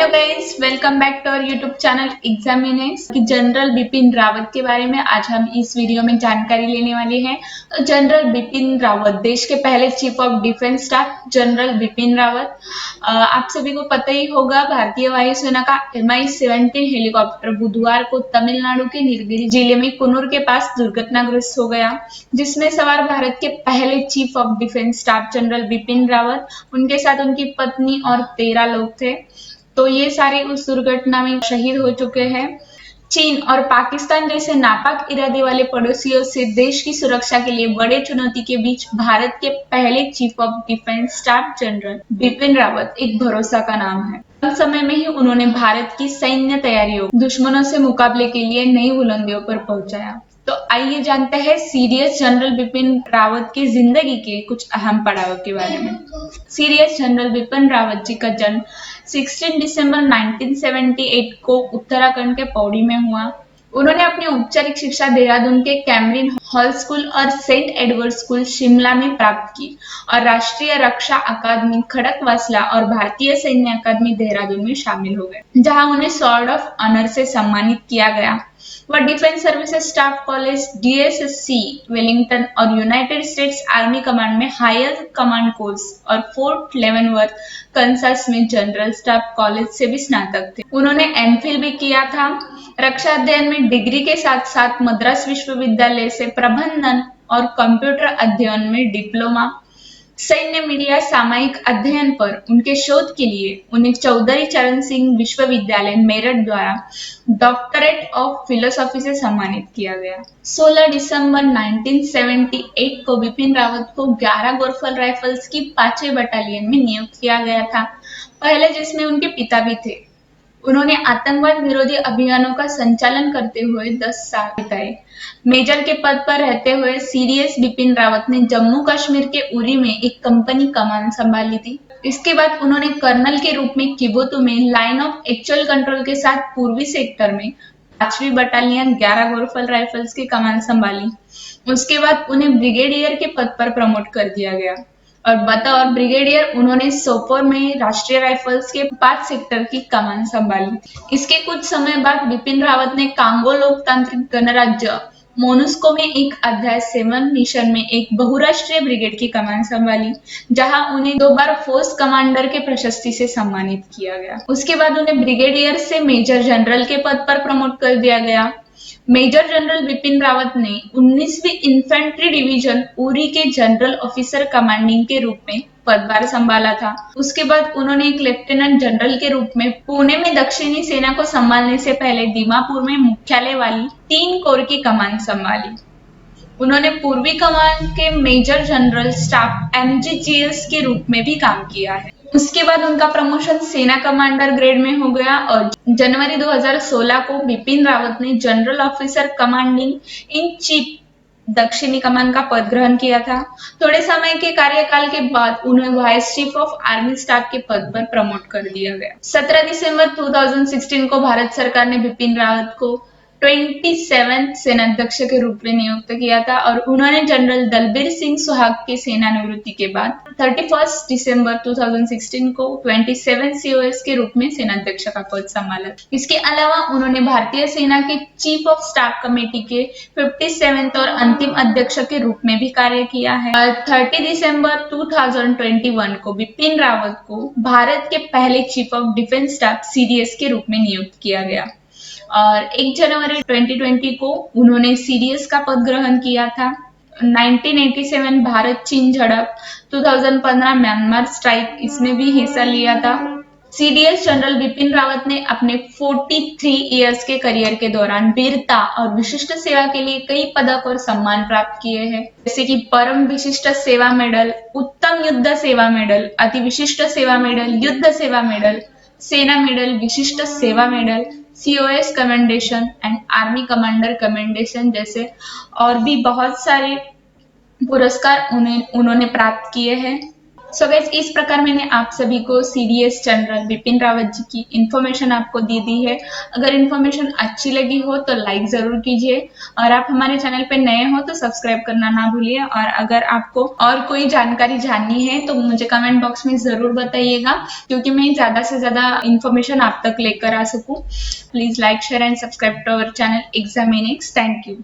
Guys, welcome back to our YouTube channel एग्जामिनेस। General Bipin Rawat के बारे में आज हम इस वीडियो में जानकारी लेने वाले हैं। तो जनरल बिपिन रावत देश के पहले chief of defence staff general Bipin Rawat. आप सभी को पता ही होगा, भारतीय वायुसेना का Mi-17 हेलीकॉप्टर बुधवार को तमिलनाडु के नीलगिरी जिले में कुन्नूर के पास दुर्घटनाग्रस्त हो गया, जिसमें सवार भारत के पहले chief of defence staff general Bipin Rawat, उनके साथ उनकी पत्नी और 13 लोग थे। तो ये सारे उस दुर्घटना में शहीद हो चुके हैं। चीन और पाकिस्तान जैसे नापाक इरादे वाले पड़ोसियों से देश की सुरक्षा के लिए बड़े चुनौती के बीच भारत के पहले chief of defence staff general Bipin Rawat एक भरोसा का नाम है। कम समय में ही उन्होंने भारत की सैन्य तैयारियों दुश्मनों से मुकाबले के लिए नई बुलंदियों पर पहुंचाया। तो आइए जानते हैं सीरियस जनरल बिपिन रावत की जिंदगी के कुछ अहम पड़ावों के बारे में। सीरियस जनरल बिपिन रावत जी का जन्म 16 दिसंबर 1978 को उत्तराखंड के पौड़ी में हुआ। उन्होंने अपनी औपचारिक शिक्षा देहरादून के कैमरिन हॉल स्कूल और सेंट एडवर्ड स्कूल शिमला में प्राप्त की और राष्ट्रीय रक्षा अकादमी खड़कवासला और भारतीय सैन्य अकादमी देहरादून में शामिल हो गए, जहां उन्हें स्वॉर्ड ऑफ ऑनर से सम्मानित किया गया। वह defence services staff college DSSC Wellington और यूनाइटेड स्टेट्स आर्मी कमांड में हायर कमांड कोर्स और फोर्ट लेवनवर्थ कंसास में जनरल स्टाफ कॉलेज से भी स्नातक थे। उन्होंने MPhil भी किया था। रक्षा अध्ययन में डिग्री के साथ साथ मद्रास विश्वविद्यालय से प्रबंधन और कंप्यूटर अध्ययन में डिप्लोमा। सैन्य मीडिया सामयिक अध्ययन पर उनके शोध के लिए उन्हें चौधरी चरण सिंह विश्वविद्यालय मेरठ द्वारा डॉक्टरेट ऑफ फिलोसॉफी से सम्मानित किया गया। 16 दिसंबर 1978 को बिपिन रावत को 11 गोरफल राइफल्स की 5वीं बटालियन में नियुक्त किया गया था, पहले जिसमें उनके पिता भी थे। उन्होंने आतंकवाद विरोधी अभियानों का संचालन करते हुए 10 साल बिताए। मेजर के पद पर रहते हुए सीरियस बिपिन रावत ने जम्मू कश्मीर के उरी में एक कंपनी कमान संभाली थी। इसके बाद उन्होंने कर्नल के रूप में किबुतु में लाइन ऑफ एक्चुअल कंट्रोल के साथ पूर्वी सेक्टर में 5वीं बटालियन 11 गोरफल राइफल्स की कमान संभाली। उसके बाद उन्हें ब्रिगेडियर के पद पर प्रमोट कर दिया गया और बतौर ब्रिगेडियर उन्होंने सोपोर में राष्ट्रीय राइफल्स के 5 सेक्टर की कमान संभाली। इसके कुछ समय बाद बिपिन रावत ने कांगो लोकतांत्रिक गणराज्य मोनुस्को में एक अध्याय 7 मिशन में एक बहुराष्ट्रीय ब्रिगेड की कमान संभाली, जहां उन्हें 2 बार फोर्स कमांडर के प्रशस्ति से सम्मानित किया गया। उसके बाद उन्हें ब्रिगेडियर से मेजर जनरल के पद पर प्रमोट कर दिया गया। मेजर जनरल बिपिन रावत ने 19वीं इन्फेंट्री डिवीजन उरी के जनरल ऑफिसर कमांडिंग के रूप में पदभार संभाला था। उसके बाद उन्होंने एक लेफ्टिनेंट जनरल के रूप में पुणे में दक्षिणी सेना को संभालने से पहले दीमापुर में मुख्यालय वाली 3 कोर की कमान संभाली। उन्होंने पूर्वी कमान के मेजर जनरल स्टाफ MGGS के रूप में भी काम किया है। उसके बाद उनका प्रमोशन सेना कमांडर ग्रेड में हो गया और जनवरी 2016 को बिपिन रावत ने general officer commanding in chief दक्षिणी कमान का पद ग्रहण किया था। थोड़े समय के कार्यकाल के बाद उन्हें vice chief of army staff के पद पर प्रमोट कर दिया गया। 17 दिसंबर 2016 को भारत सरकार ने बिपिन रावत को 27th सेनाध्यक्ष के रूप में नियुक्त किया था और उन्होंने जनरल दलबीर सिंह सुहाग के सेनानिवृत्ति के बाद 31 दिसंबर 2016 को 27 COS के रूप में सेनाध्यक्ष का पद संभाला। इसके अलावा उन्होंने भारतीय सेना के चीफ ऑफ स्टाफ कमेटी के 57th और अंतिम अध्यक्ष के रूप में भी कार्य किया है। 30 दिसंबर 2021 को बिपिन रावत को भारत के पहले chief of defence staff CDS के रूप में नियुक्त किया गया और 1 जनवरी 2020 को उन्होंने सीडीएस का पद ग्रहण किया था। 1987 भारत चीन झड़प, 2015 म्यांमार स्ट्राइक, इसमें भी हिस्सा लिया था। सीडीएस जनरल बिपिन रावत ने अपने 43 इयर्स के करियर के दौरान वीरता और विशिष्ट सेवा के लिए कई पदक और सम्मान प्राप्त किए हैं, जैसे कि परम विशिष्ट सेवा मेडल, उत्तम युद्ध सेवा मेडल, अति विशिष्ट सेवा मेडल, युद्ध सेवा मेडल, सेना मेडल, विशिष्ट सेवा medal, COS commendation and army commander commendation जैसे और भी बहुत सारे पुरस्कार उन्होंने प्राप्त किए हैं। सो गाइस, इस प्रकार मैंने आप सभी को सीडीएस जनरल बिपिन रावत जी की इन्फॉर्मेशन आपको दी है। अगर इन्फॉर्मेशन अच्छी लगी हो तो लाइक जरूर कीजिए, और आप हमारे चैनल पे नए हो तो सब्सक्राइब करना ना भूलिए। और अगर आपको और कोई जानकारी जाननी है तो मुझे कमेंट बॉक्स में जरूर बताइएगा, क्योंकि मैं ज्यादा से ज्यादा इन्फॉर्मेशन आप तक लेकर आ सकूं। Please like, share and subscribe to our channel एग्जामिनिक्स। Thank you.